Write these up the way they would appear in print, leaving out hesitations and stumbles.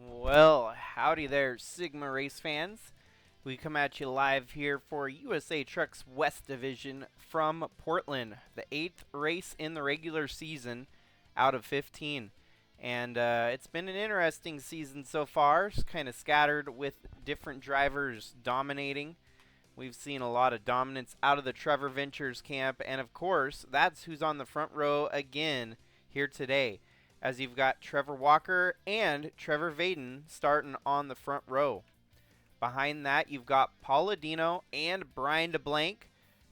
Well, howdy there, Sigma race fans. We come at you live here for USA Trucks West Division from Portland, the 8th race in the regular season out of 15. And it's been an interesting season so far. It's kind of scattered with different drivers dominating. We've seen a lot of dominance out of the Trevor Ventures camp, and of course, that's who's on the front row again here today, as you've got Trevor Walker and Trevor Vaden starting on the front row. Behind that, you've got Paul Ladino and Brian DeBlank.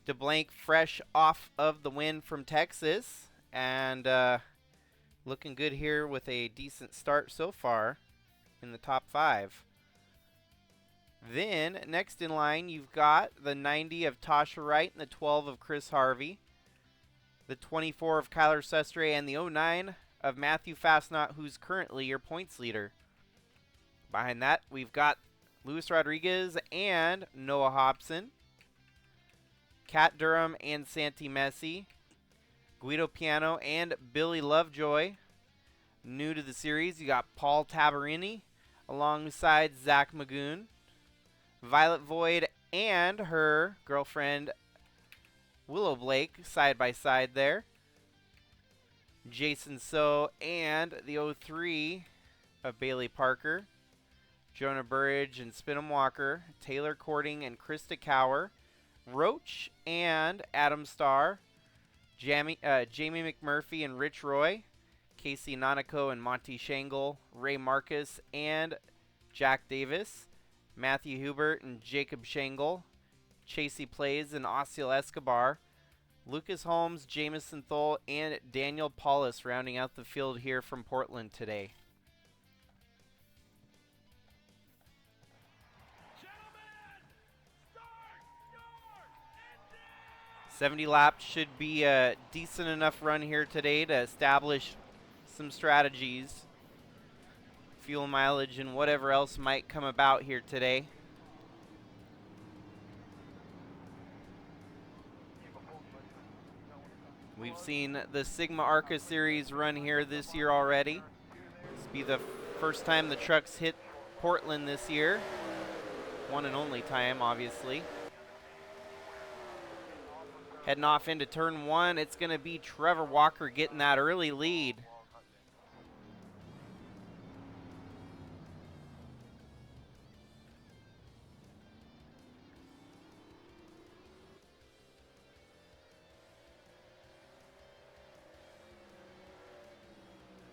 DeBlank fresh off of the win from Texas, and looking good here with a decent start so far in the top 5. Then, next in line, you've got the 90 of Tasha Wright and the 12 of Chris Harvey, the 24 of Kyler Sestre, and the 09 of Matthew Fastnaught, who's currently your points leader. Behind that, we've got Luis Rodriguez and Noah Hobson, Kat Durham and Santi Messi, Guido Piano and Billy Lovejoy. New to the series, you got Paul Tabarini alongside Zach Magoon, Violet Void and her girlfriend Willow Blake side by side there. Jason So and the 03 of Bailey Parker, Jonah Burridge and Spinham Walker, Taylor Cording and Krista Cower, Roach and Adam Starr, Jamie McMurphy and Rich Roy, Casey Nanako and Monty Shangle, Ray Marcus and Jack Davis, Matthew Hubert and Jacob Shangle, Chasey Plays and Osceola Escobar, Lucas Holmes, Jamison Thole, and Daniel Paulus rounding out the field here from Portland today. 70 laps should be a decent enough run here today to establish some strategies, fuel mileage, and whatever else might come about here today. We've seen the Sigma ARCA series run here this year already. This will be the first time the trucks hit Portland this year. One and only time, obviously. Heading off into turn 1, it's going to be Trevor Walker getting that early lead.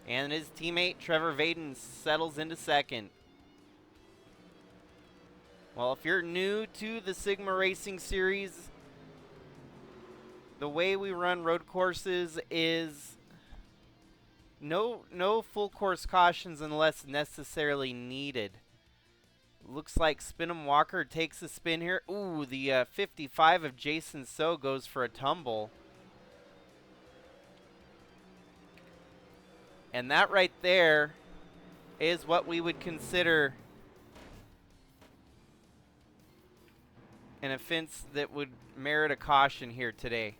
And his teammate Trevor Vaden settles into second. Well, if you're new to the Sigma Racing Series, the way we run road courses is no full course cautions unless necessarily needed. Looks like Spinham Walker takes a spin here. Ooh, the 55 of Jason So goes for a tumble. And that right there is what we would consider an offense that would merit a caution here today.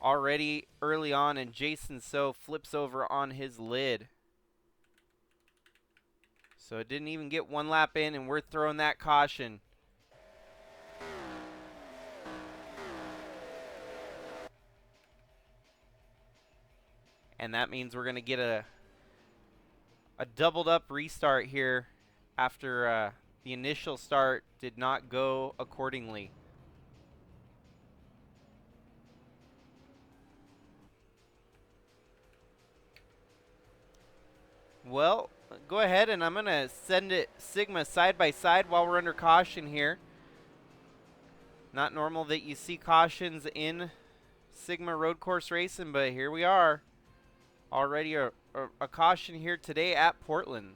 Already early on, and Jason So flips over on his lid. So it didn't even get one lap in, and we're throwing that caution. And that means we're going to get a doubled up restart here after the initial start did not go accordingly. Well, go ahead, and I'm going to send it Sigma side by side while we're under caution here. Not normal that you see cautions in Sigma road course racing, but here we are. Already a caution here today at Portland.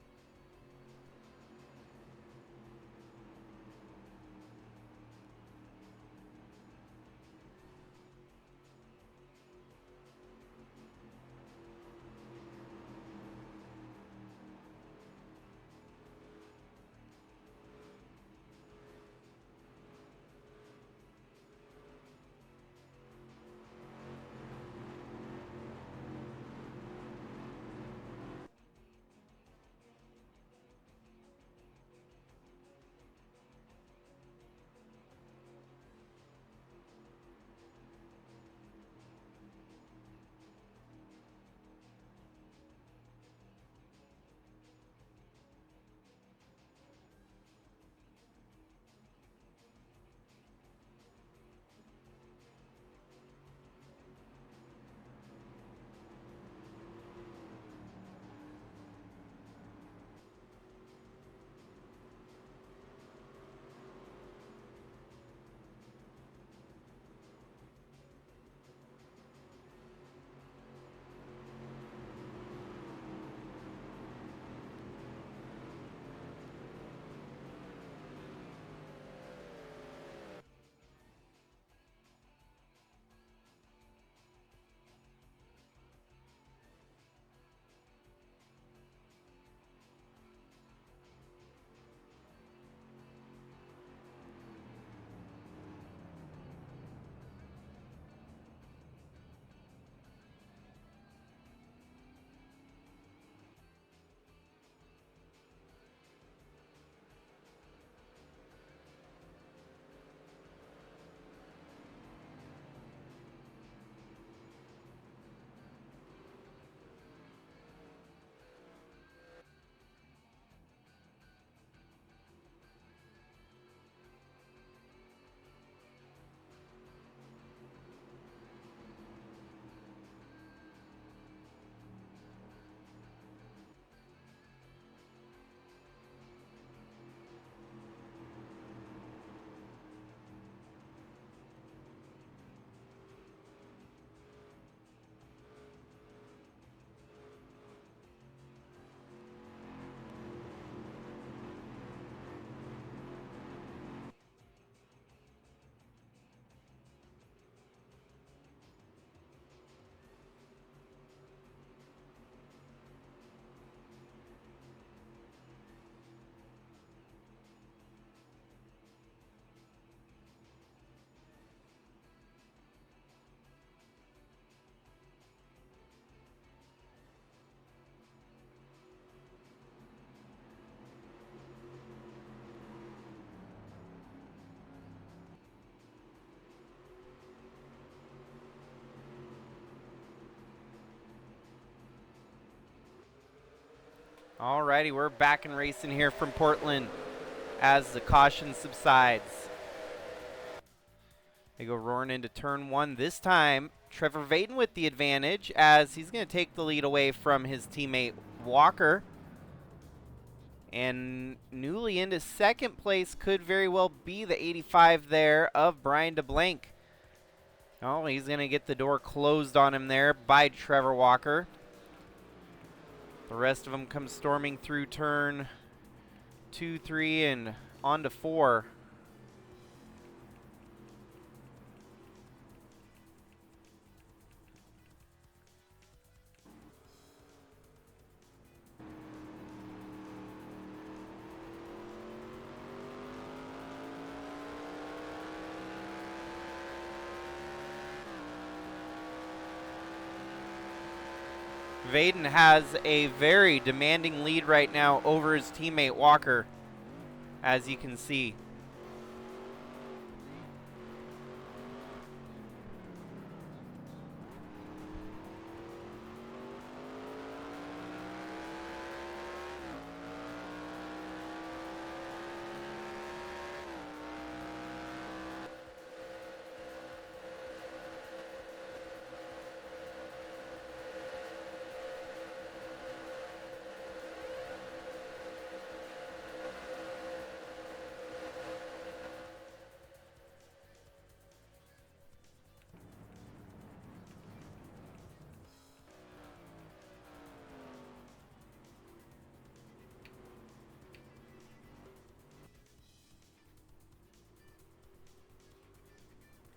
Alrighty, we're back in racing here from Portland as the caution subsides. They go roaring into turn one. This time, Trevor Vaden with the advantage as he's going to take the lead away from his teammate Walker. And newly into second place could very well be the 85 there of Brian DeBlanc. Oh, he's going to get the door closed on him there by Trevor Walker. The rest of them come storming through turn 2, 3, and on to 4. Vaden has a very demanding lead right now over his teammate Walker, as you can see.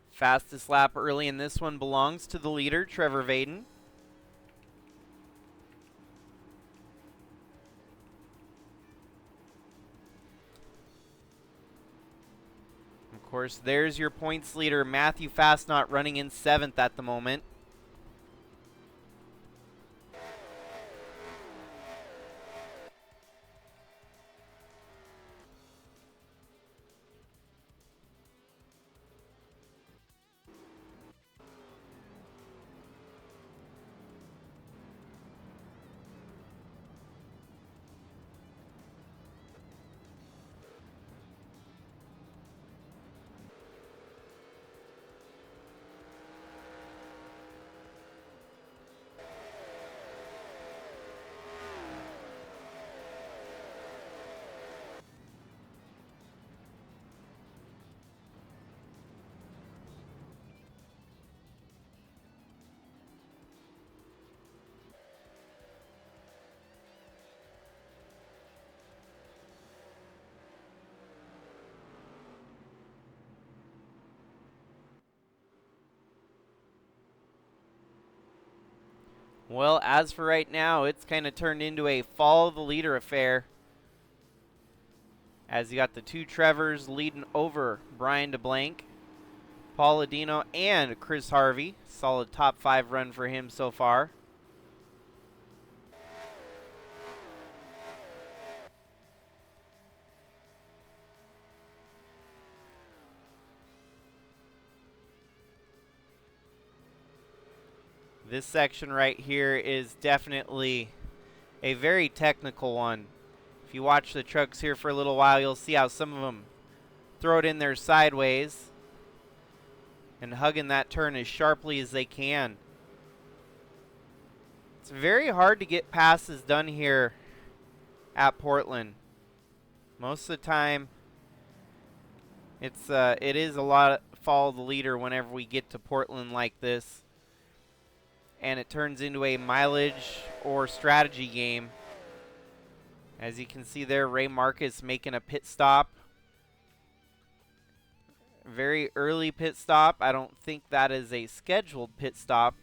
Fastest lap early in this one belongs to the leader, Trevor Vaden. Of course, there's your points leader, Matthew Fastnaught, running in 7th at the moment. Well, as for right now, it's kind of turned into a follow the leader affair, as you got the two Trevors leading over Brian DeBlanc, Paul Ladino, and Chris Harvey. Solid top 5 run for him so far. This section right here is definitely a very technical one. If you watch the trucks here for a little while, you'll see how some of them throw it in there sideways and hugging that turn as sharply as they can. It's very hard to get passes done here at Portland. Most of the time, it is a lot of follow the leader whenever we get to Portland like this, and it turns into a mileage or strategy game. As you can see there, Ray Marcus making a pit stop. Very early pit stop. I don't think that is a scheduled pit stop.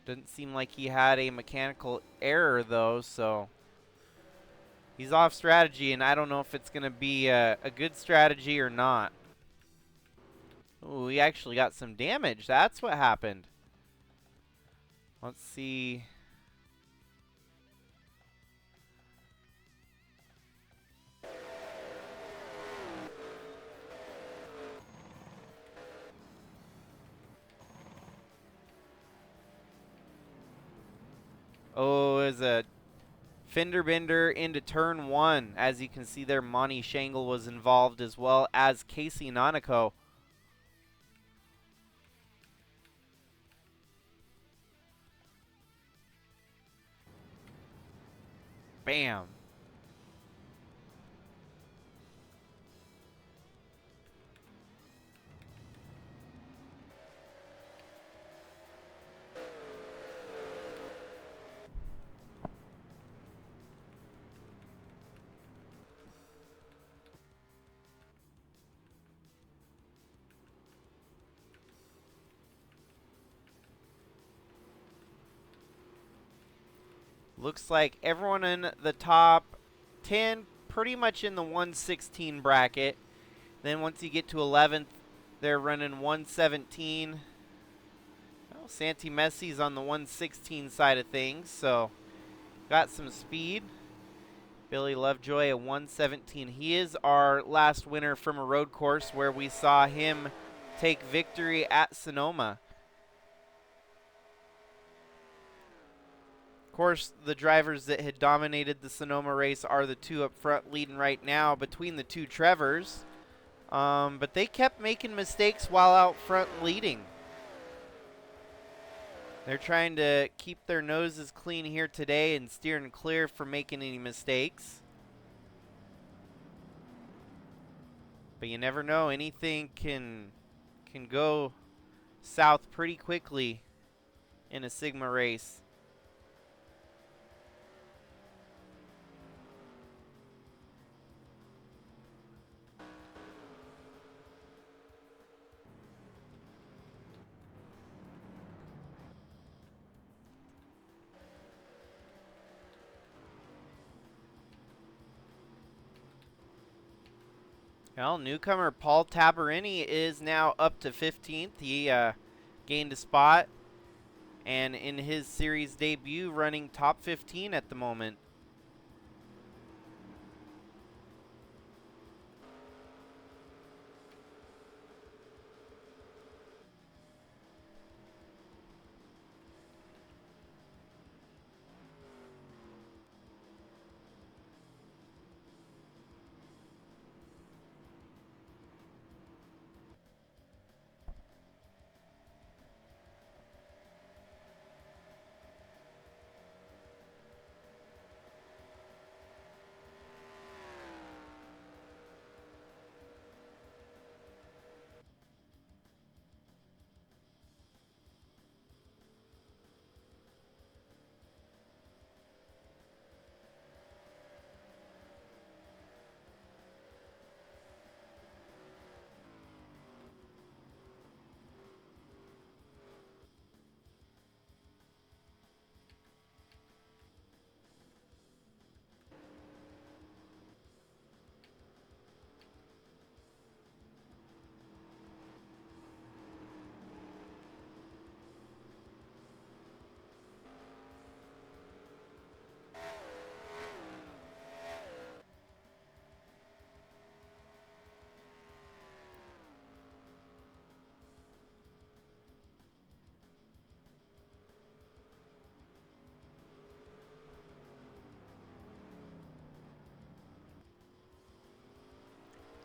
Doesn't seem like he had a mechanical error though, so he's off strategy, and I don't know if it's going to be a good strategy or not. Ooh, we actually got some damage. That's what happened. Let's see. Oh, it was a fender bender into turn one. As you can see there, Monty Shangle was involved as well as Casey Nanako. Bam. Looks like everyone in the top 10 pretty much in the 116 bracket. Then once you get to 11th, they're running 117. Well, Santi Messi's on the 116 side of things, so got some speed. Billy Lovejoy at 117. He is our last winner from a road course where we saw him take victory at Sonoma. Of course, the drivers that had dominated the Sonoma race are the two up front leading right now between the two Trevors. But they kept making mistakes while out front leading. They're trying to keep their noses clean here today and steering clear from making any mistakes. But you never know. Anything can go south pretty quickly in a Sigma race. Well, newcomer Paul Tabarini is now up to 15th. He gained a spot, and in his series debut, running top 15 at the moment.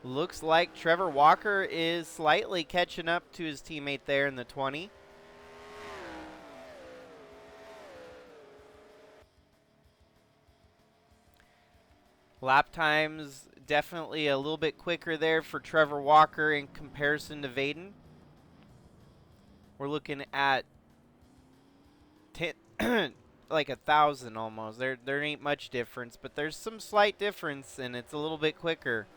Looks like Trevor Walker is slightly catching up to his teammate there in the 20. Lap times definitely a little bit quicker there for Trevor Walker in comparison to Vaden. We're looking at 10, like 1,000 almost. There ain't much difference, but there's some slight difference, and it's a little bit quicker.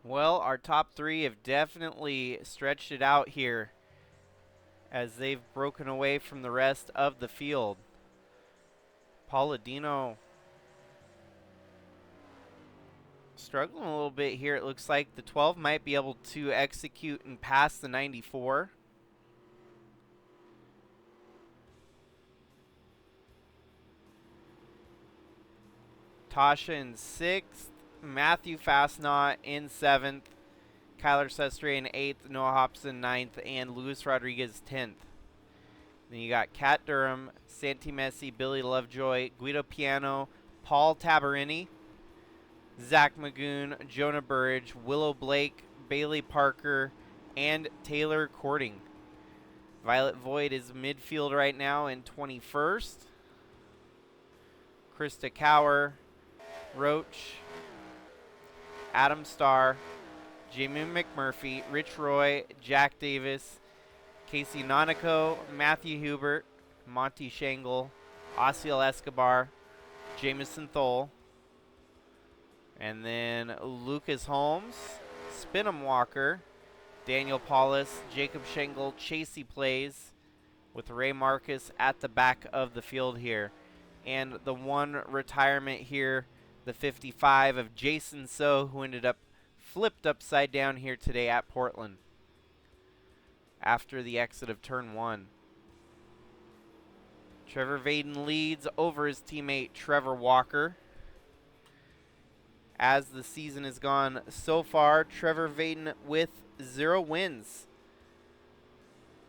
Well, our top three have definitely stretched it out here as they've broken away from the rest of the field. Palladino struggling a little bit here. It looks like the 12 might be able to execute and pass the 94. Tasha in 6th. Matthew Fastnaught in 7th. Kyler Sestre in 8th. Noah Hobson 9th. And Luis Rodriguez 10th. Then you got Kat Durham, Santi Messi, Billy Lovejoy, Guido Piano, Paul Tabarini, Zach Magoon, Jonah Burridge, Willow Blake, Bailey Parker, and Taylor Courting. Violet Void is midfield right now in 21st. Krista Cower, Roach, Adam Starr, Jamie McMurphy, Rich Roy, Jack Davis, Casey Nonico, Matthew Hubert, Monty Shangle, Osiel Escobar, Jameson Thole, and then Lucas Holmes, Spinham Walker, Daniel Paulus, Jacob Shangle, Chasey Plays, with Ray Marcus at the back of the field here. And the one retirement here, the 55 of Jason So, who ended up flipped upside down here today at Portland after the exit of turn 1. Trevor Vaden leads over his teammate Trevor Walker. As the season has gone so far, Trevor Vaden with 0 wins.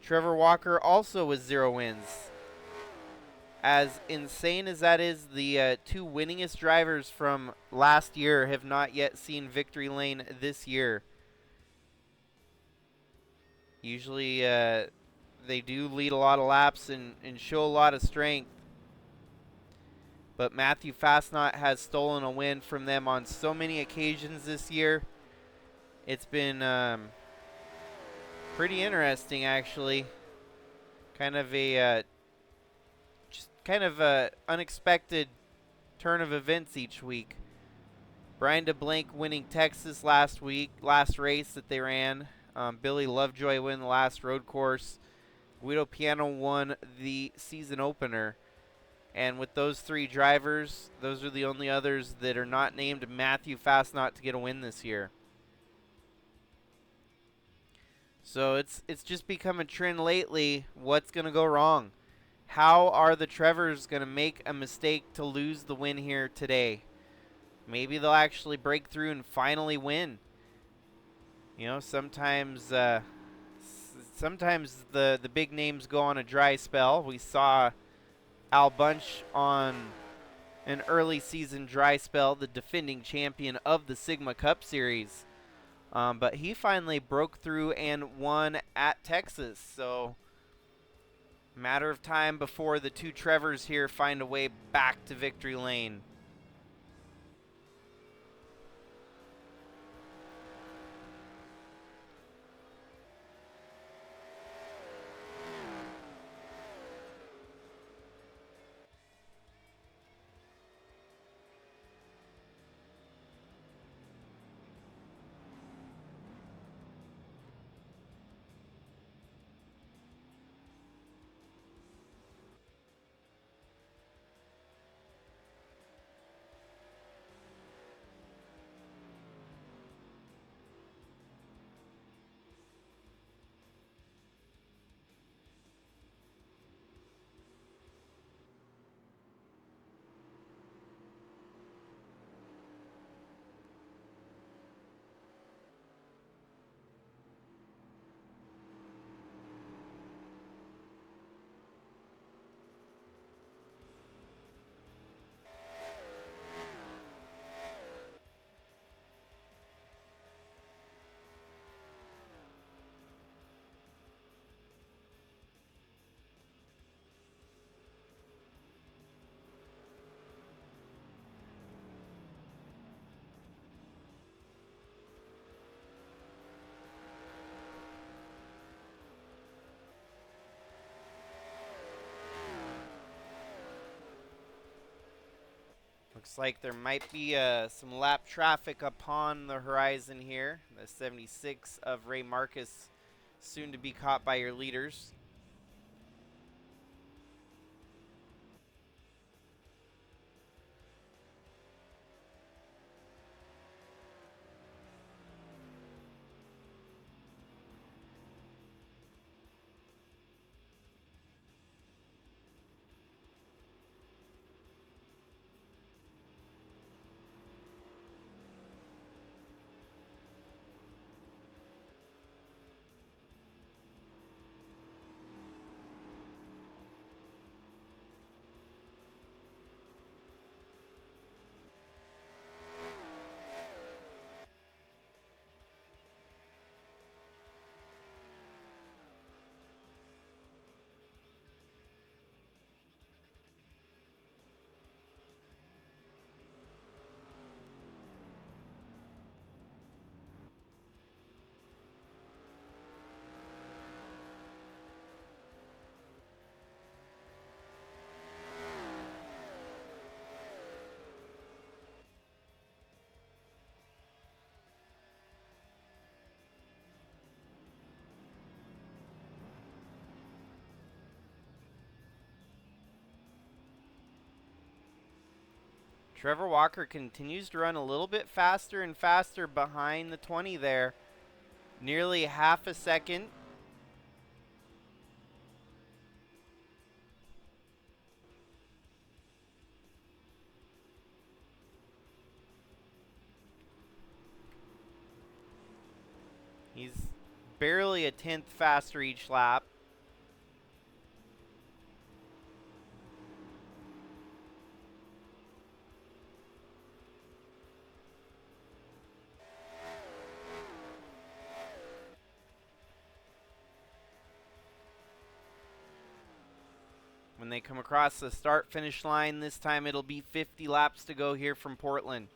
Trevor Walker also with 0 wins. As insane as that is, the two winningest drivers from last year have not yet seen victory lane this year. Usually they do lead a lot of laps and show a lot of strength. But Matthew Fastnaught has stolen a win from them on so many occasions this year. It's been pretty interesting, actually. Kind of a unexpected turn of events each week. Brian DeBlank winning Texas last race that they ran. Billy Lovejoy win the last road course. Guido Piano won the season opener. And with those 3 drivers, those are the only others that are not named Matthew Fastnaught to get a win this year. So it's just become a trend lately. What's going to go wrong? How are the Trevors going to make a mistake to lose the win here today? Maybe they'll actually break through and finally win. You know, sometimes the big names go on a dry spell. We saw Al Bunch on an early season dry spell, the defending champion of the Sigma Cup Series. But he finally broke through and won at Texas. So, matter of time before the two Trevors here find a way back to victory lane. Looks like there might be some lap traffic upon the horizon here. The 76 of Ray Marcus soon to be caught by your leaders. Trevor Walker continues to run a little bit faster and faster behind the 20 there. Nearly half a second. He's barely a tenth faster each lap. When they come across the start-finish line, this time it'll be 50 laps to go here from Portland.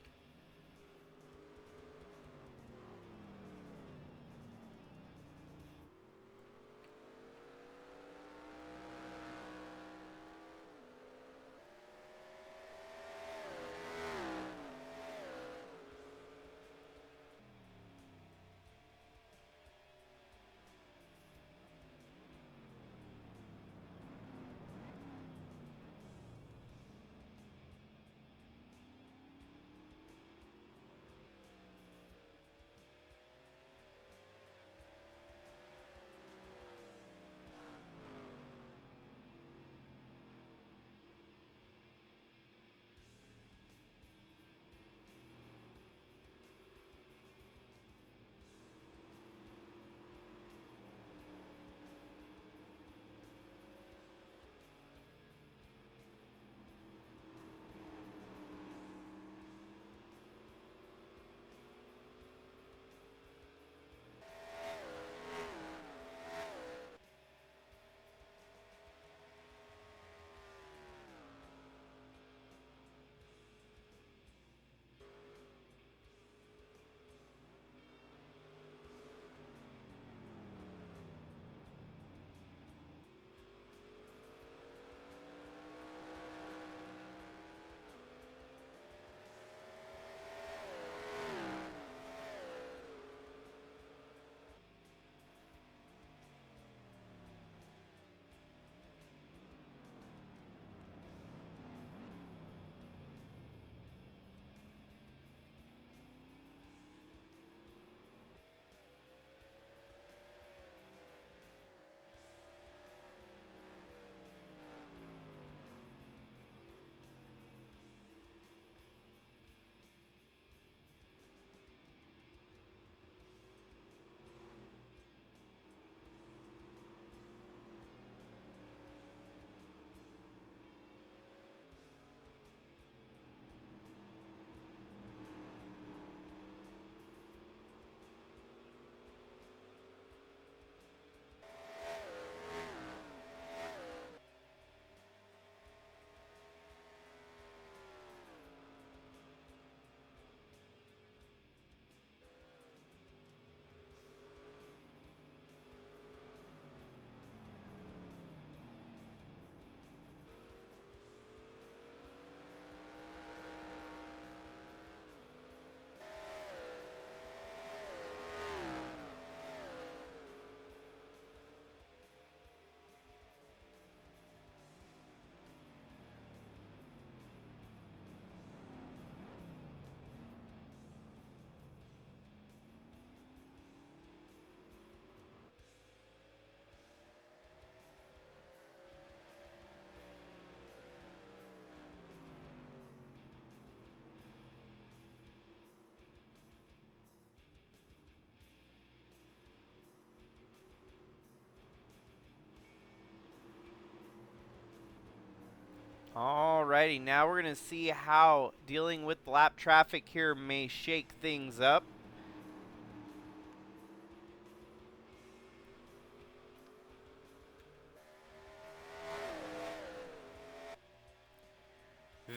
Alrighty, now we're going to see how dealing with lap traffic here may shake things up.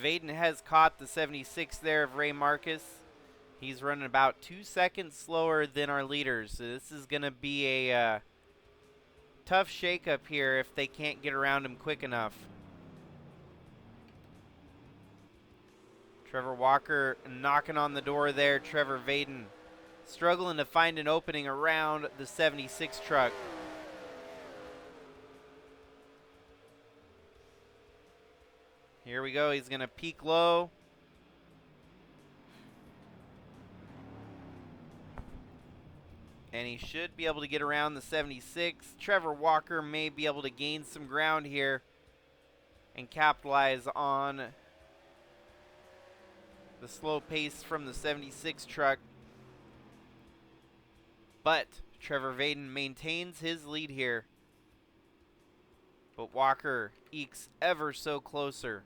Vaden has caught the 76 there of Ray Marcus. He's running about 2 seconds slower than our leaders. So this is going to be a tough shakeup here if they can't get around him quick enough. Trevor Walker knocking on the door there. Trevor Vaden struggling to find an opening around the 76 truck. Here we go. He's going to peak low. And he should be able to get around the 76. Trevor Walker may be able to gain some ground here and capitalize on the slow pace from the 76 truck. But Trevor Vaden maintains his lead here. But Walker ekes ever so closer.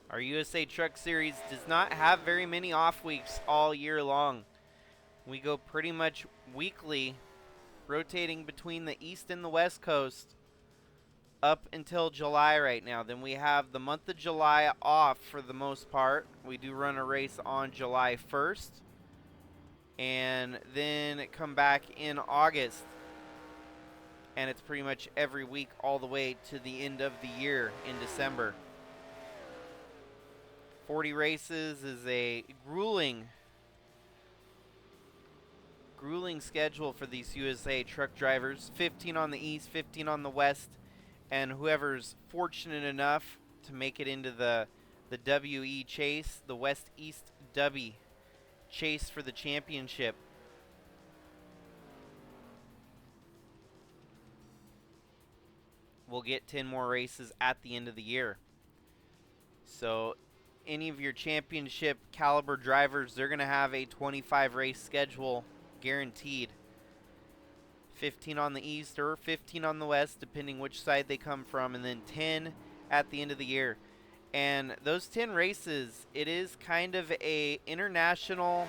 Our USA Truck Series does not have very many off weeks all year long. We go pretty much weekly, rotating between the East and the West Coast up until July right now. Then we have the month of July off for the most part. We do run a race on July 1st. And then come back in August. And it's pretty much every week all the way to the end of the year in December. 40 races is a grueling schedule for these USA truck drivers. 15 on the East, 15 on the West, and whoever's fortunate enough to make it into the WE chase, the West East W chase for the championship. We'll get 10 more races at the end of the year. So any of your championship caliber drivers, they're going to have a 25 race schedule guaranteed. 15 on the East or 15 on the West, depending which side they come from, and then 10 at the end of the year. And those 10 races, it is kind of a international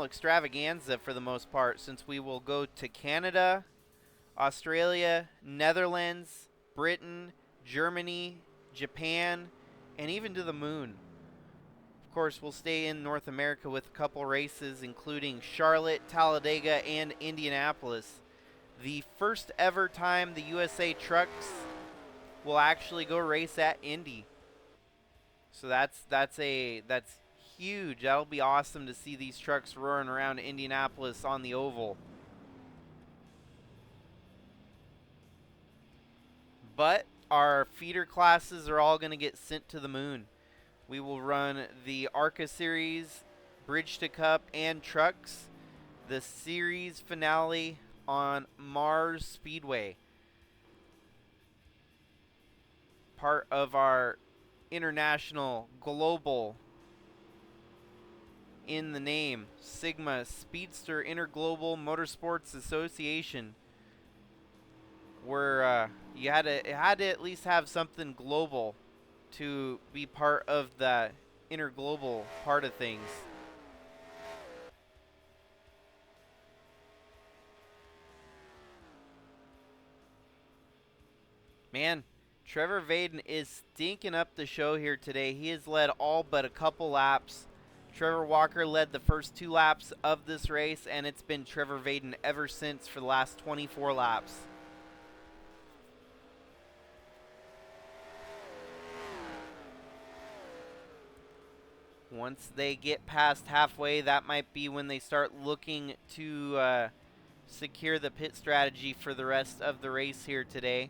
extravaganza for the most part, since we will go to Canada, Australia, Netherlands, Britain, Germany, Japan, and even to the moon. Of course, we'll stay in North America with a couple races, including Charlotte, Talladega, and Indianapolis. The first ever time the USA trucks will actually go race at Indy. So that's huge. That'll be awesome to see these trucks roaring around Indianapolis on the oval. But our feeder classes are all going to get sent to the moon. We will run the ARCA Series, Bridge to Cup, and Trucks. The series finale on Mars Speedway. Part of our international, global, in the name, Sigma Speedster Interglobal Motorsports Association. Where it had to at least have something global to be part of the interglobal part of things. Man, Trevor Vaden is stinking up the show here today. He has led all but a couple laps. Trevor Walker led the first 2 laps of this race, and it's been Trevor Vaden ever since for the last 24 laps. Once they get past halfway, that might be when they start looking to secure the pit strategy for the rest of the race here today.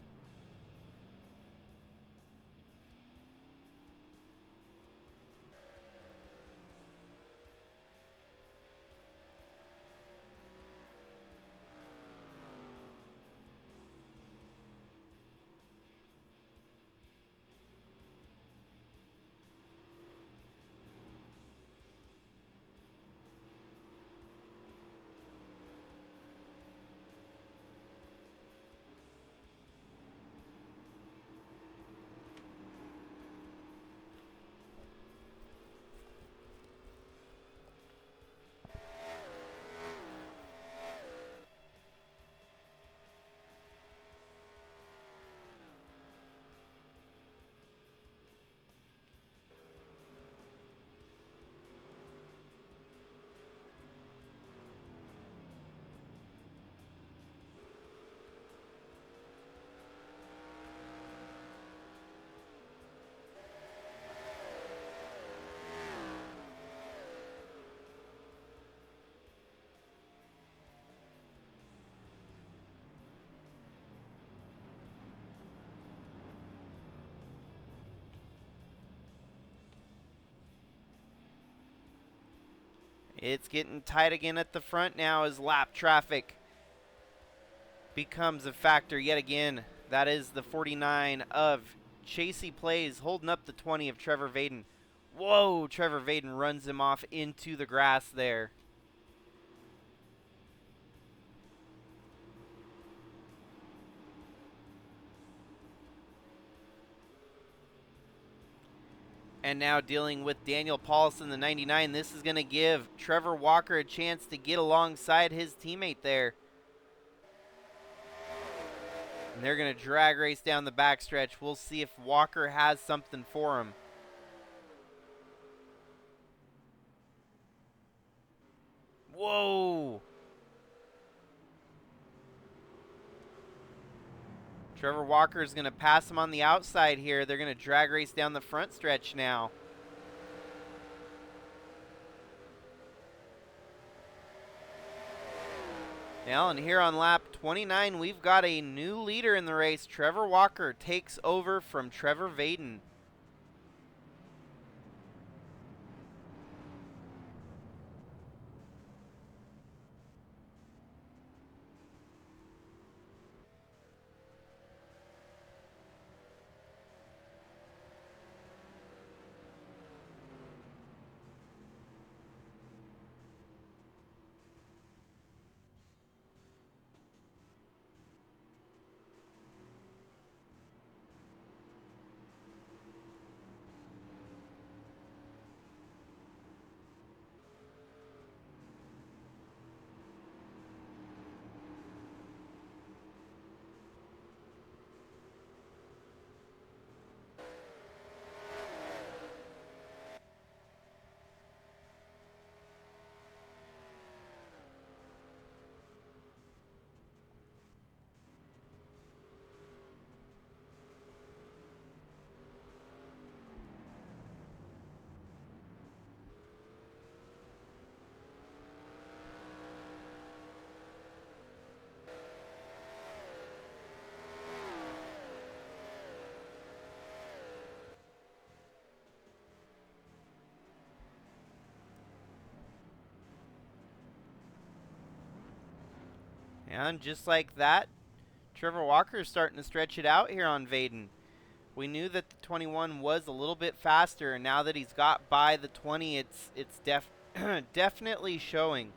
It's getting tight again at the front now as lap traffic becomes a factor yet again. That is the 49 of Chasey Plays holding up the 20 of Trevor Vaden. Whoa, Trevor Vaden runs him off into the grass there. And now dealing with Daniel Paulson, the 99. This is going to give Trevor Walker a chance to get alongside his teammate there. And they're going to drag race down the backstretch. We'll see if Walker has something for him. Whoa! Trevor Walker is going to pass him on the outside here. They're going to drag race down the front stretch now. Now, and here on lap 29, we've got a new leader in the race. Trevor Walker takes over from Trevor Vaden. And just like that, Trevor Walker is starting to stretch it out here on Vaden. We knew that the 21 was a little bit faster, and now that he's got by the 20, it's definitely showing.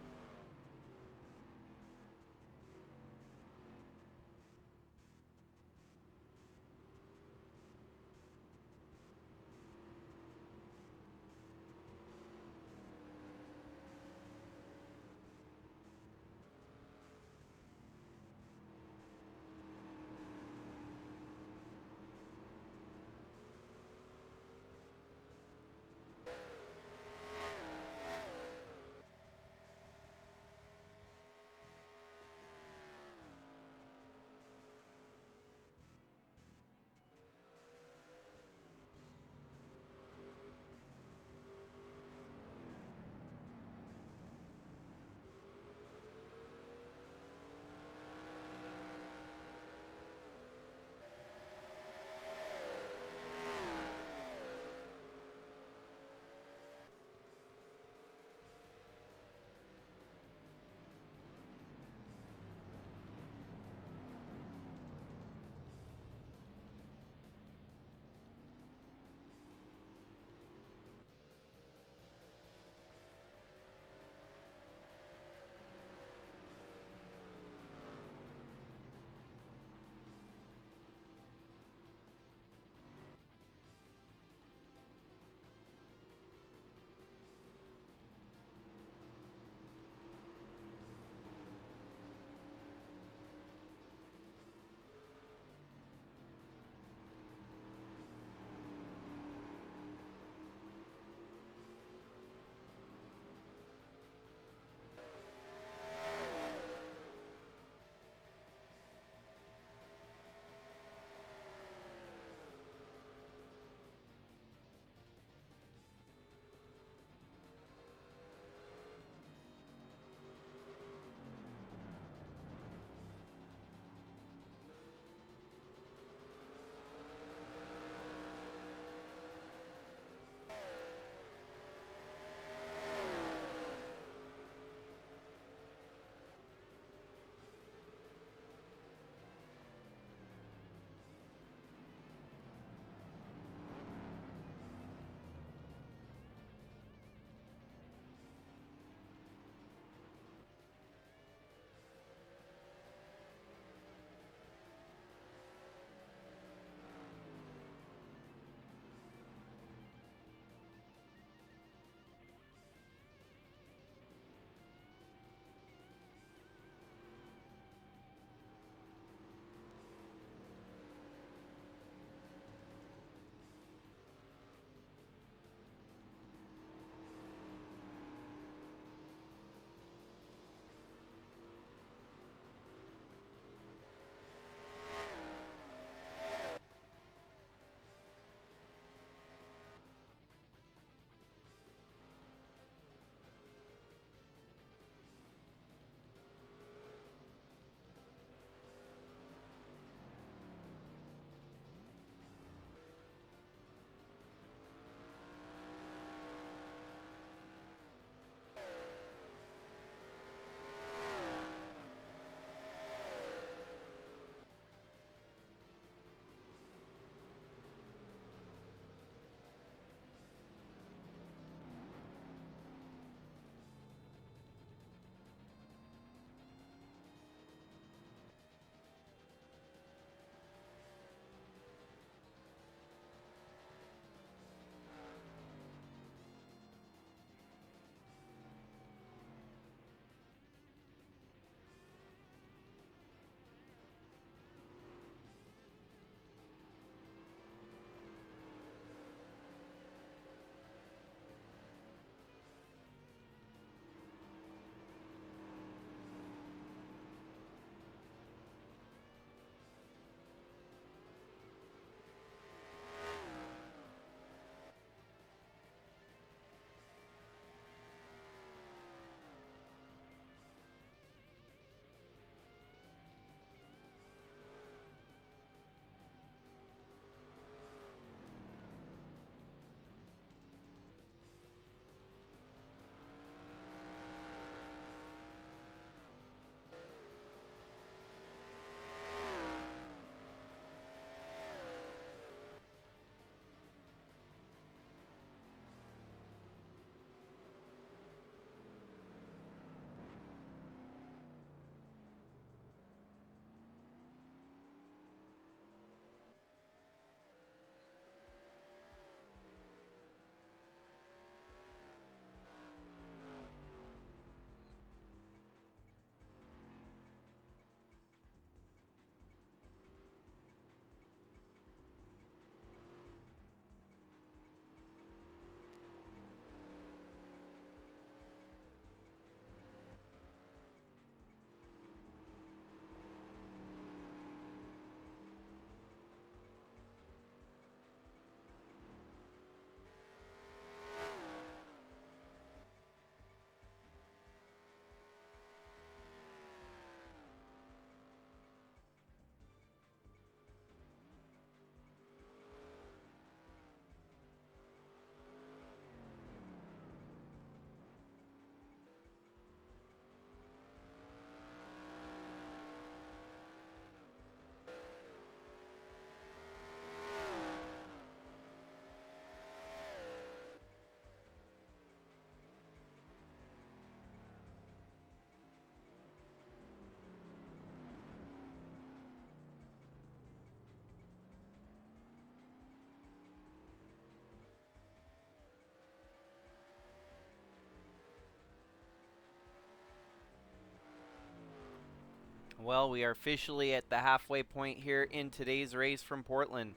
Well, we are officially at the halfway point here in today's race from Portland.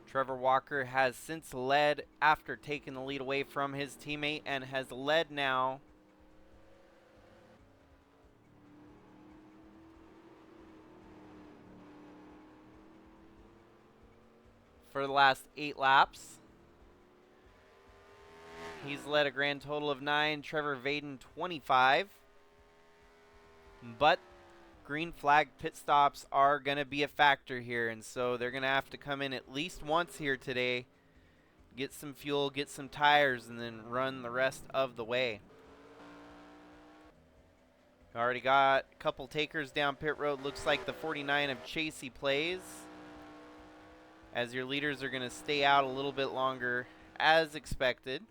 Trevor Walker has since led after taking the lead away from his teammate and has led now for the last 8 laps. He's led a grand total of 9, Trevor Vaden 25. But green flag pit stops are going to be a factor here, and so they're going to have to come in at least once here today, get some fuel, get some tires, and then run the rest of the way. Already got a couple takers down pit road. Looks like the 49 of Chasey plays, as your leaders are going to stay out a little bit longer as expected.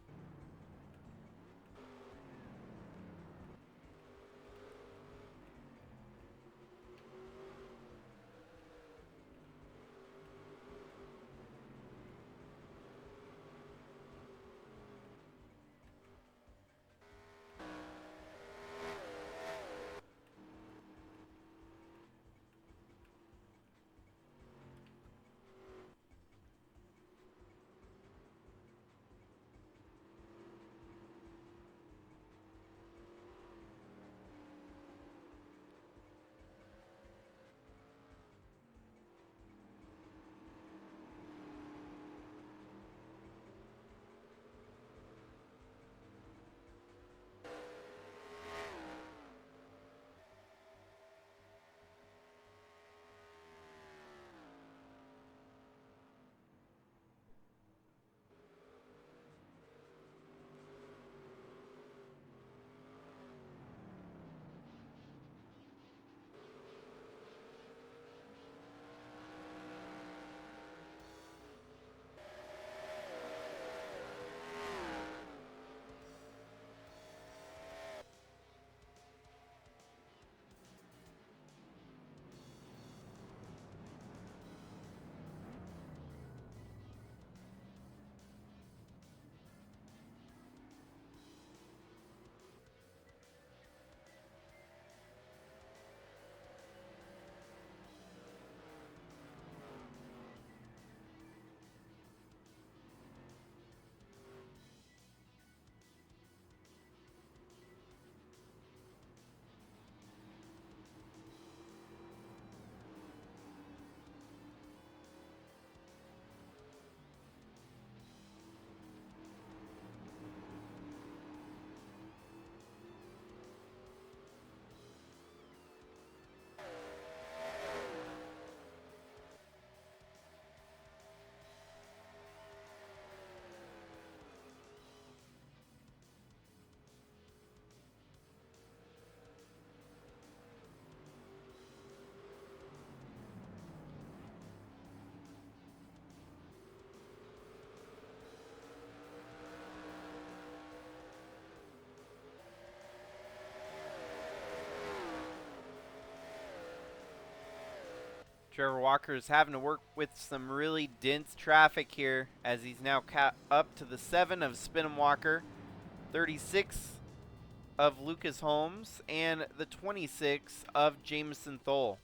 Trevor Walker is having to work with some really dense traffic here, as he's now up to the 7 of Spin'em Walker, 36 of Lucas Holmes, and the 26 of Jameson Thole.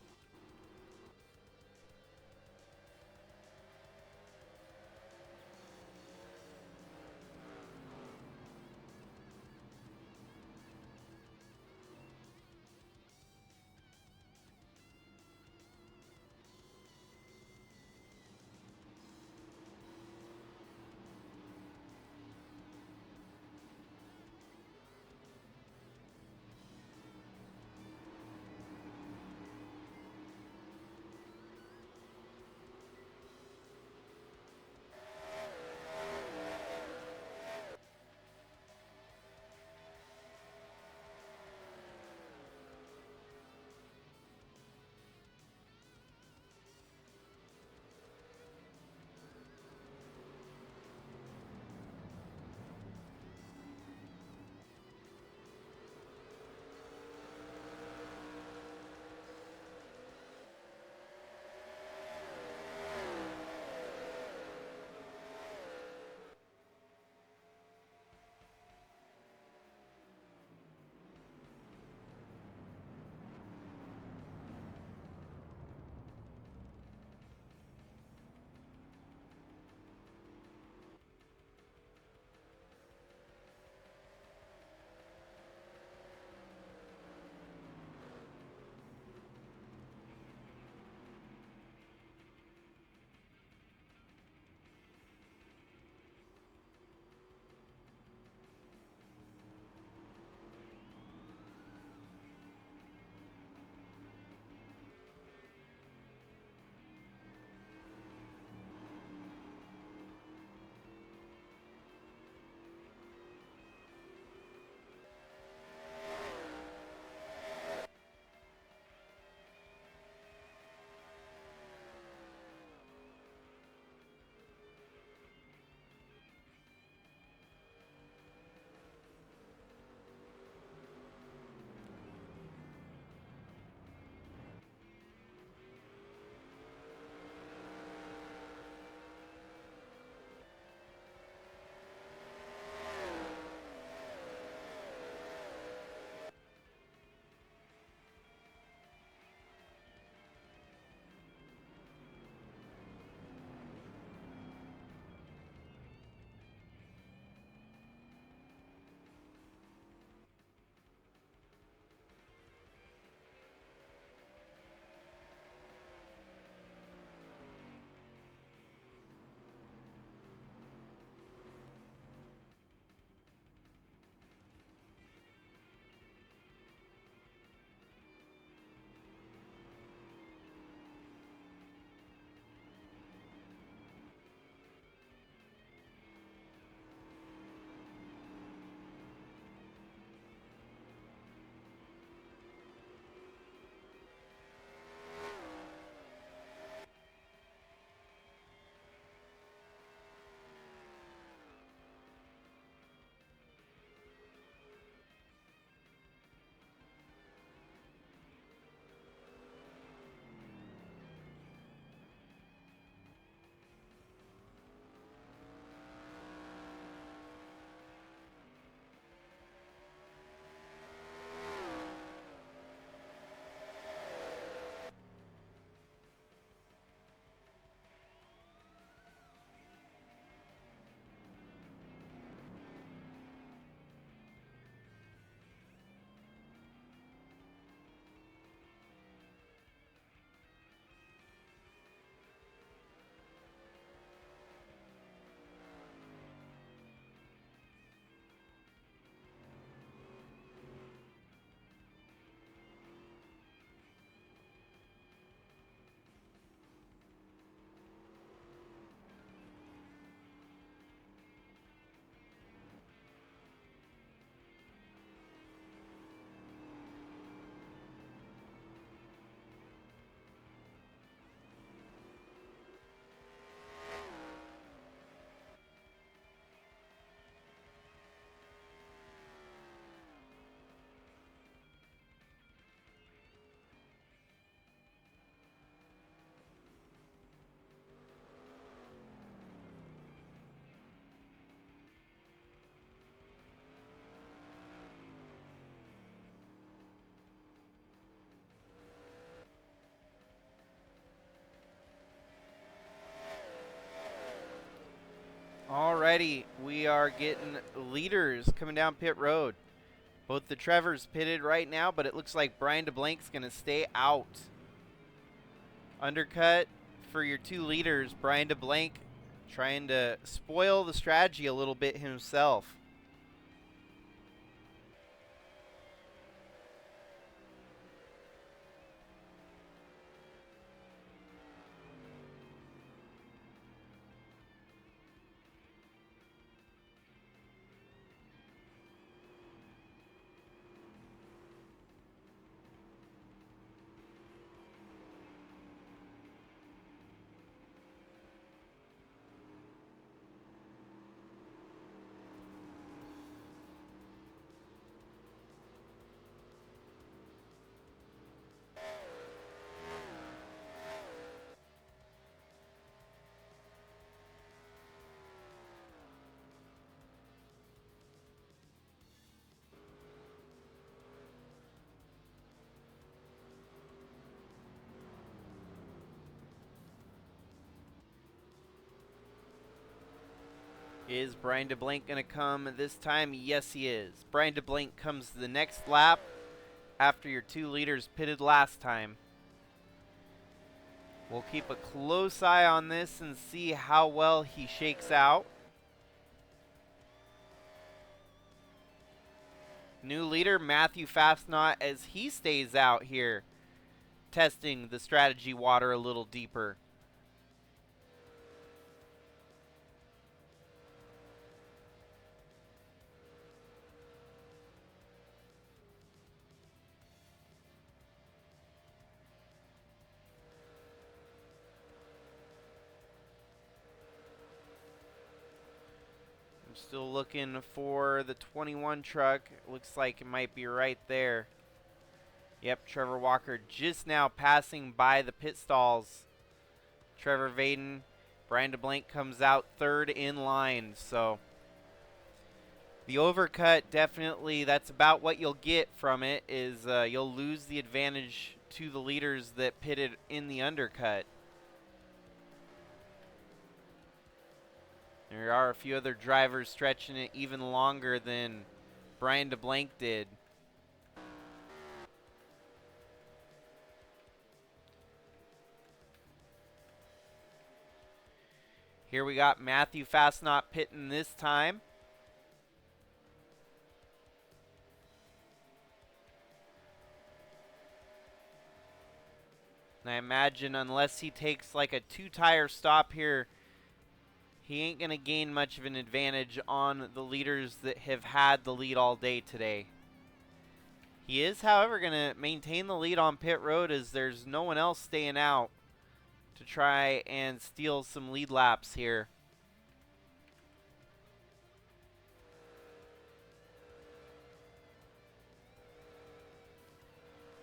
Alrighty, we are getting leaders coming down pit road. Both the Trevors pitted right now, but it looks like Brian DeBlank's going to stay out. Undercut for your 2 leaders. Brian DeBlank trying to spoil the strategy a little bit himself. Is Brian DeBlank going to come this time? Yes, he is. Brian DeBlank comes the next lap after your 2 leaders pitted last time. We'll keep a close eye on this and see how well he shakes out. New leader, Matthew Fastnaught, as he stays out here, testing the strategy water a little deeper. I'm still looking for the 21 truck. Looks like it might be right there. Yep, Trevor Walker just now passing by the pit stalls. Trevor Vaden, Brian DeBlank comes out 3rd in line. So the overcut, definitely, that's about what you'll get from it, is you'll lose the advantage to the leaders that pitted in the undercut. There are a few other drivers stretching it even longer than Brian DeBlank did. Here we got Matthew Fastnaught pitting this time. And I imagine unless he takes like a 2-tire stop here, he ain't going to gain much of an advantage on the leaders that have had the lead all day today. He is, however, going to maintain the lead on pit road as there's no one else staying out to try and steal some lead laps here.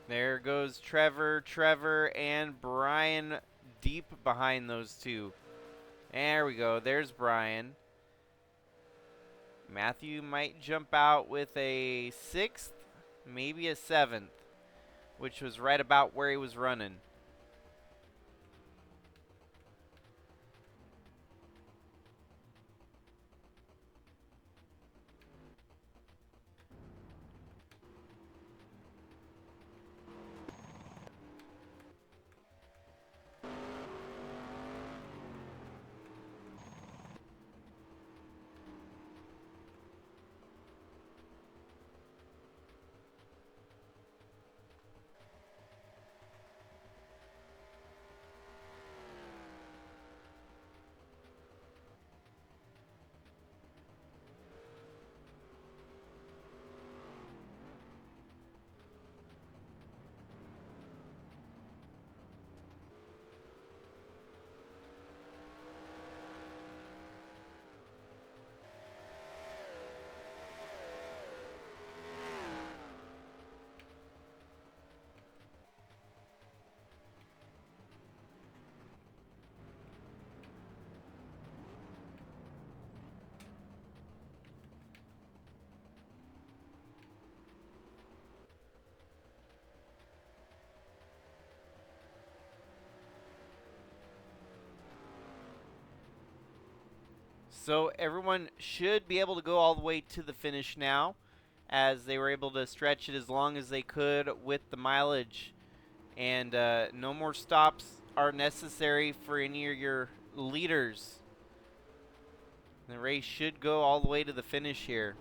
There goes Trevor, and Brian deep behind those 2. There we go. There's Brian. Matthew might jump out with a 6th, maybe a 7th, which was right about where he was running. So everyone should be able to go all the way to the finish now, as they were able to stretch it as long as they could with the mileage. And no more stops are necessary for any of your leaders. The race should go all the way to the finish here.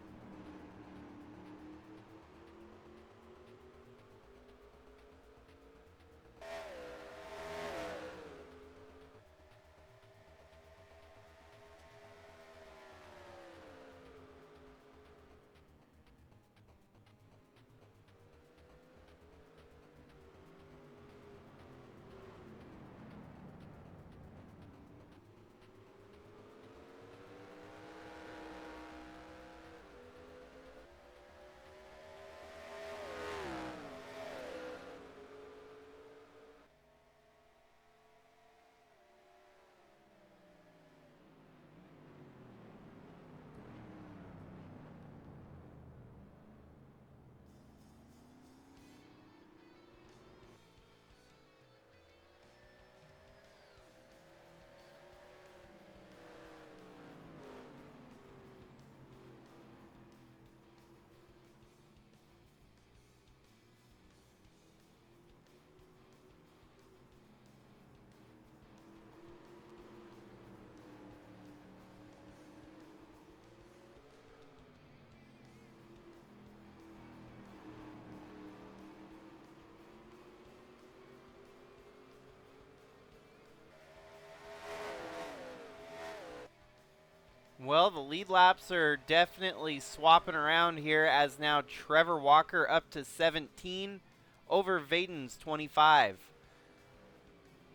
Well, the lead laps are definitely swapping around here, as now Trevor Walker up to 17 over Vaden's 25.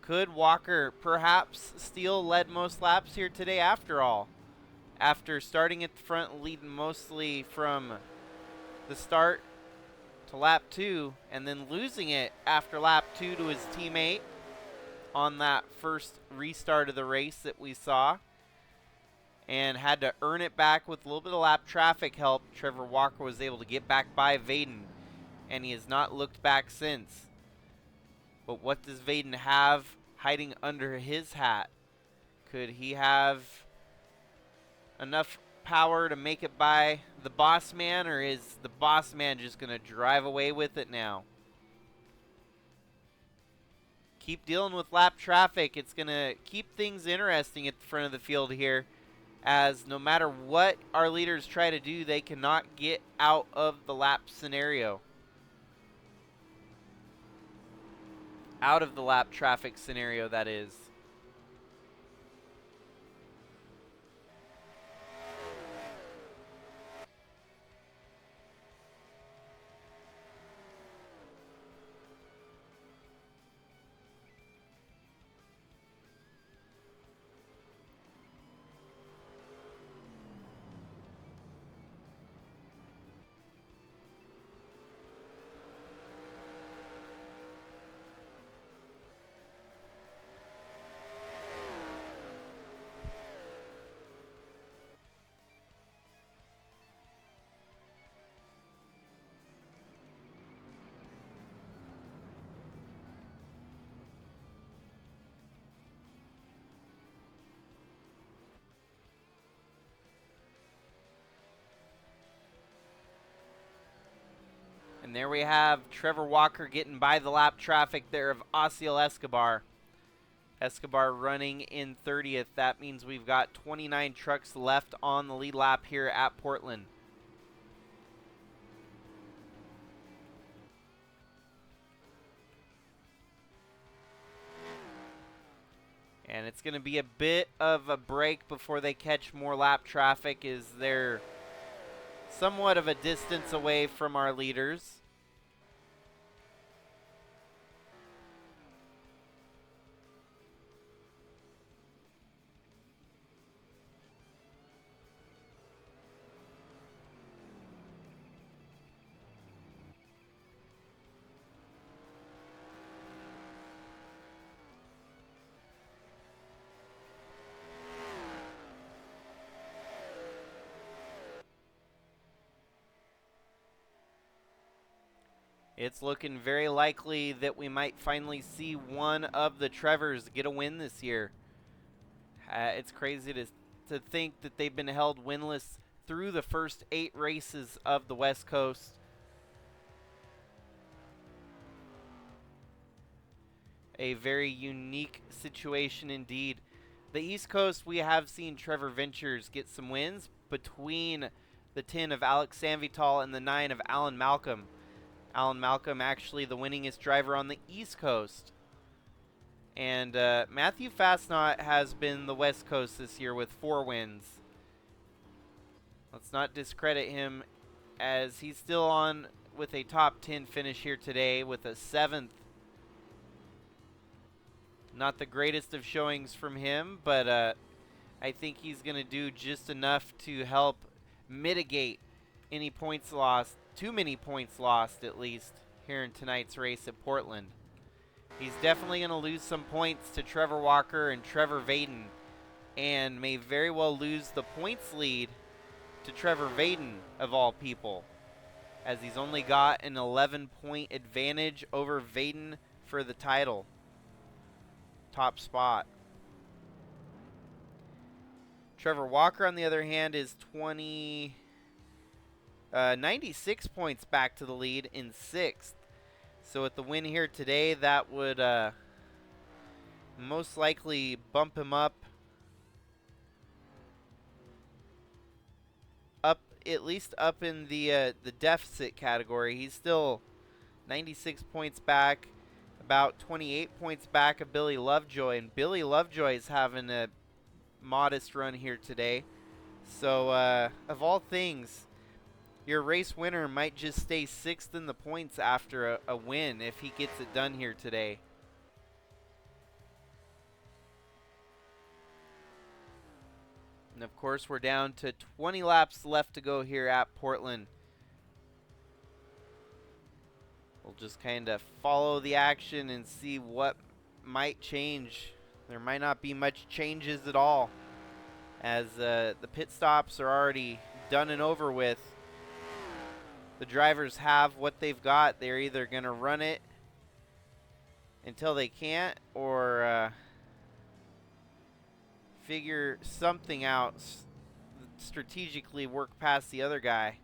Could Walker perhaps still lead most laps here today after all? After starting at the front, leading mostly from the start to lap 2, and then losing it after lap 2 to his teammate on that first restart of the race that we saw, and had to earn it back with a little bit of lap traffic help. Trevor Walker was able to get back by Vaden, and he has not looked back since. But what does Vaden have hiding under his hat? Could he have enough power to make it by the boss man, or is the boss man just going to drive away with it now? Keep dealing with lap traffic. It's going to keep things interesting at the front of the field here, as no matter what our leaders try to do, they cannot get out of the lap scenario. Out of the lap traffic scenario, that is. And there we have Trevor Walker getting by the lap traffic there of Osiel Escobar. Escobar running in 30th. That means we've got 29 trucks left on the lead lap here at Portland. And it's going to be a bit of a break before they catch more lap traffic, as they're somewhat of a distance away from our leaders. It's looking very likely that we might finally see one of the Trevors get a win this year. It's crazy to to think that they've been held winless through the first 8 races of the West Coast. A very unique situation indeed. The East Coast, we have seen Trevor Ventures get some wins between the 10 of Alex Sanvital and the 9 of Alan Malcolm. Alan Malcolm actually the winningest driver on the East Coast. And Matthew Fastnaught has been the West Coast this year with 4 wins. Let's not discredit him, as he's still on with a top 10 finish here today with a 7th. Not the greatest of showings from him, but I think he's going to do just enough to help mitigate any points lost, too many points lost at least, here in tonight's race at Portland. He's definitely going to lose some points to Trevor Walker and Trevor Vaden, and may very well lose the points lead to Trevor Vaden, of all people, as he's only got an 11-point advantage over Vaden for the title. Top spot. Trevor Walker, on the other hand, is 96 points back to the lead in 6th. So with the win here today, that would most likely bump him up at least up in the deficit category. He's still 96 points back, about 28 points back of Billy Lovejoy, and Billy Lovejoy is having a modest run here today. So of all things, your race winner might just stay 6th in the points after a win if he gets it done here today. And of course, we're down to 20 laps left to go here at Portland. We'll just kind of follow the action and see what might change. There might not be much changes at all, as the pit stops are already done and over with. The drivers have what they've got. They're either going to run it until they can't, or figure something out, strategically work past the other guy.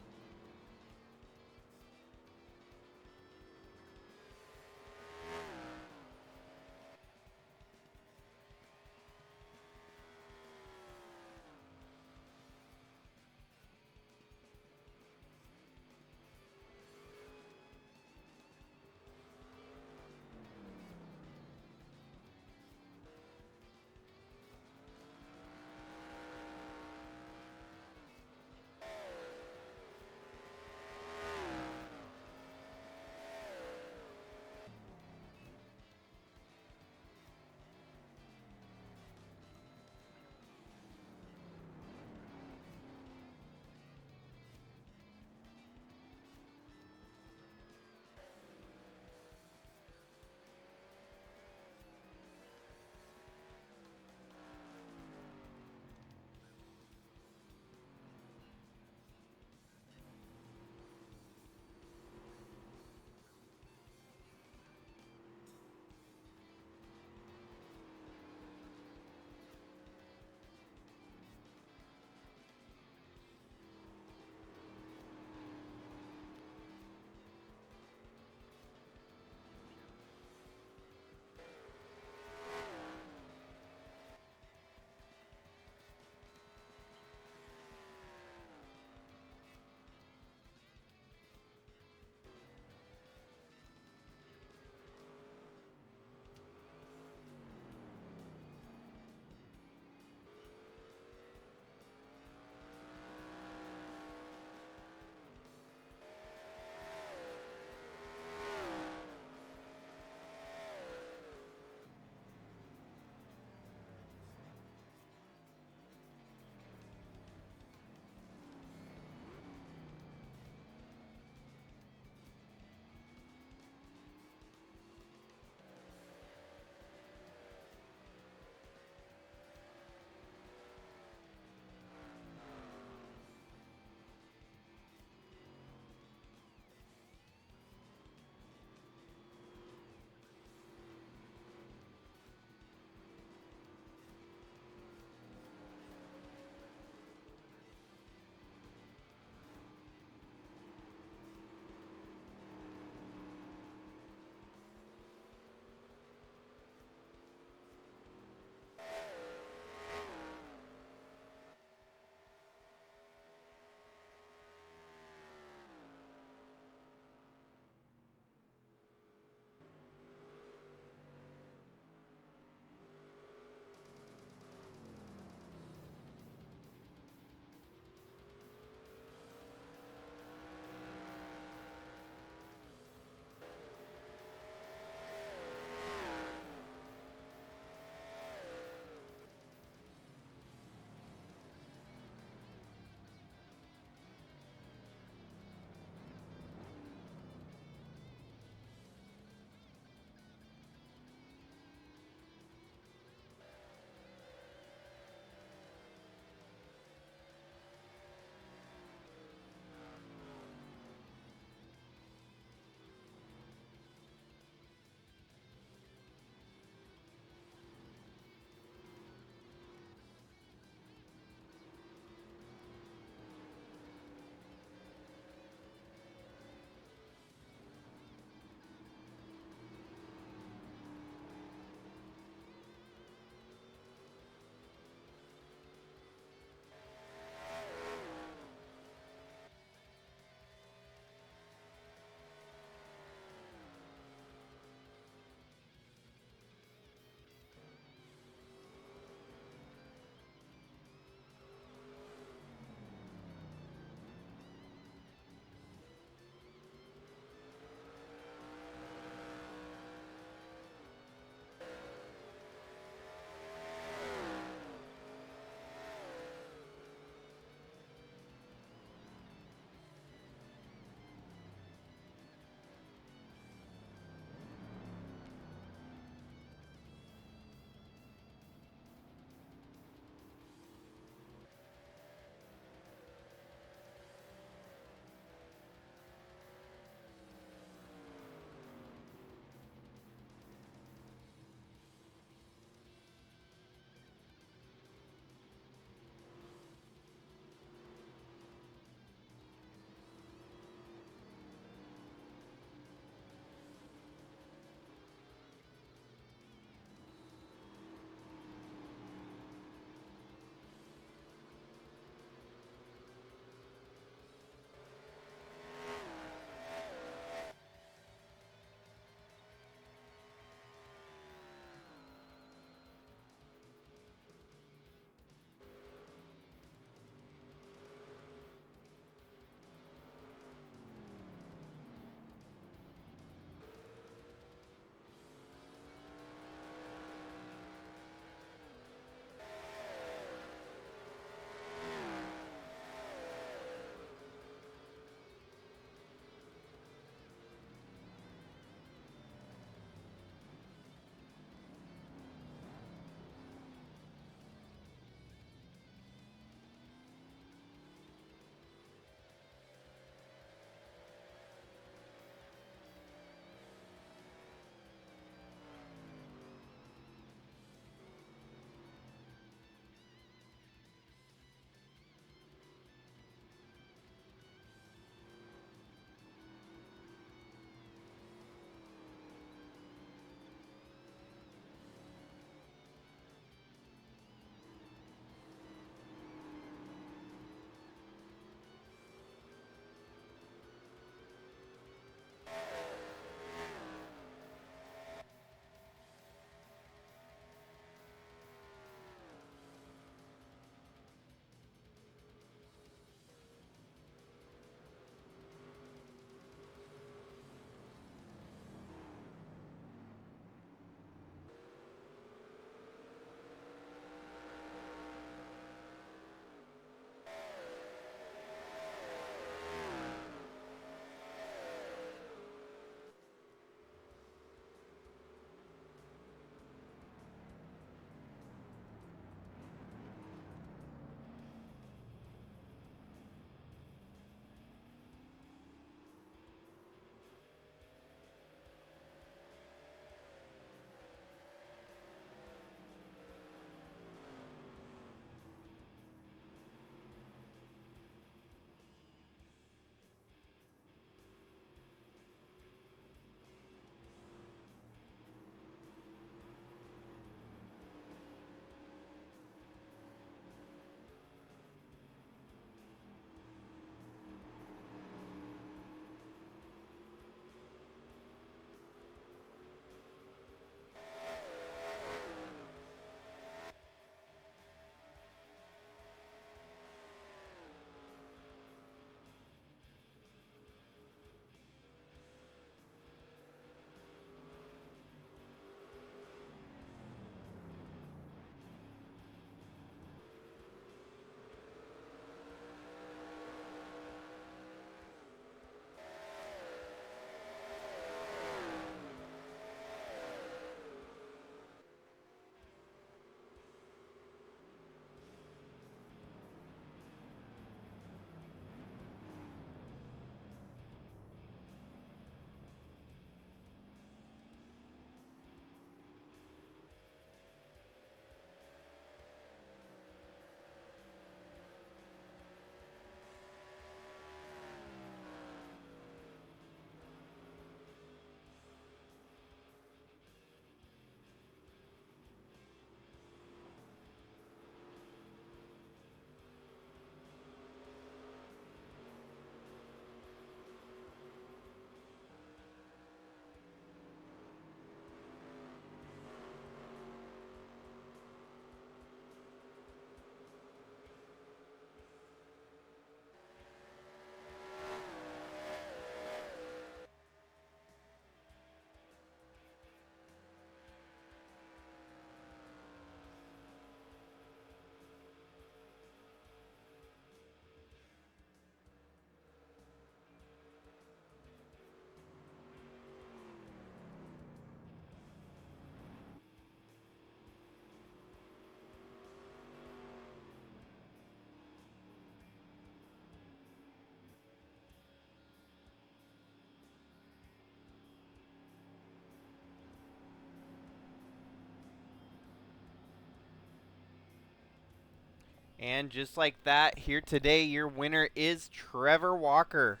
And just like that, here today, your winner is Trevor Walker,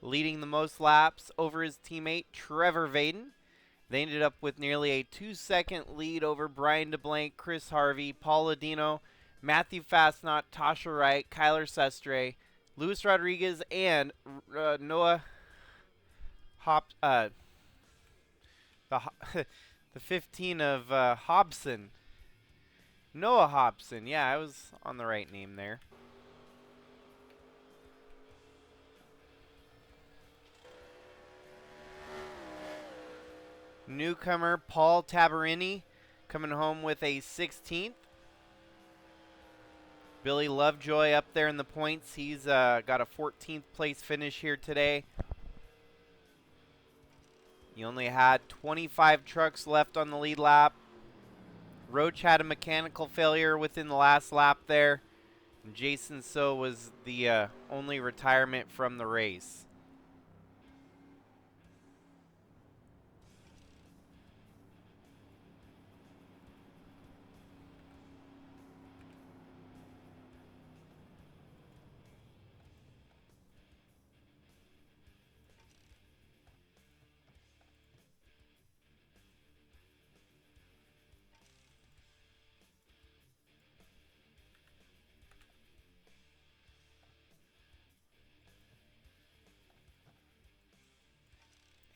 leading the most laps over his teammate Trevor Vaden. They ended up with nearly a 2-second lead over Brian DeBlanc, Chris Harvey, Paul Ladino, Matthew Fastnaught, Tasha Wright, Kyler Sestre, Luis Rodriguez, and Noah the the 15 of Hobson. Noah Hobson. Yeah, I was on the right name there. Newcomer Paul Tabarini coming home with a 16th. Billy Lovejoy up there in the points. He's got a 14th place finish here today. You only had 25 trucks left on the lead lap. Roach had a mechanical failure within the last lap there. And Jason So was the only retirement from the race.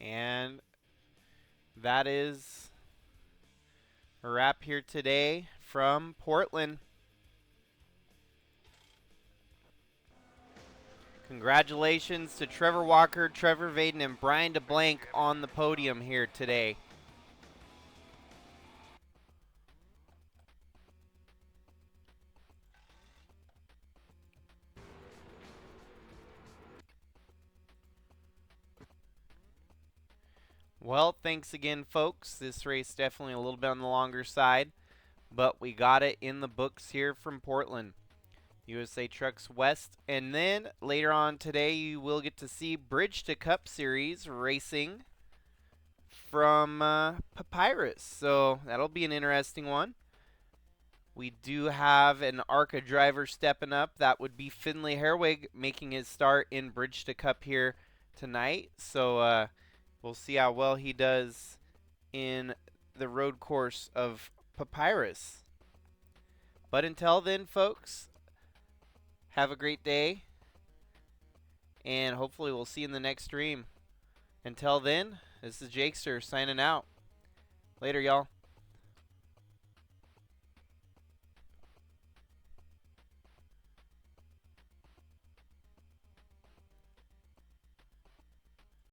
And that is a wrap here today from Portland. Congratulations to Trevor Walker, Trevor Vaden, and Brian DeBlanc on the podium here today. Well, thanks again, folks. This race definitely a little bit on the longer side, but we got it in the books here from Portland. USA Trucks West, and then later on today you will get to see Bridge to Cup Series racing from Papyrus, so that'll be an interesting one. We do have an ARCA driver stepping up. That would be Finley Herwig making his start in Bridge to Cup here tonight, so we'll see how well he does in the road course of Papyrus. But until then, folks, have a great day, and hopefully we'll see you in the next stream. Until then, this is Jakester signing out. Later, y'all.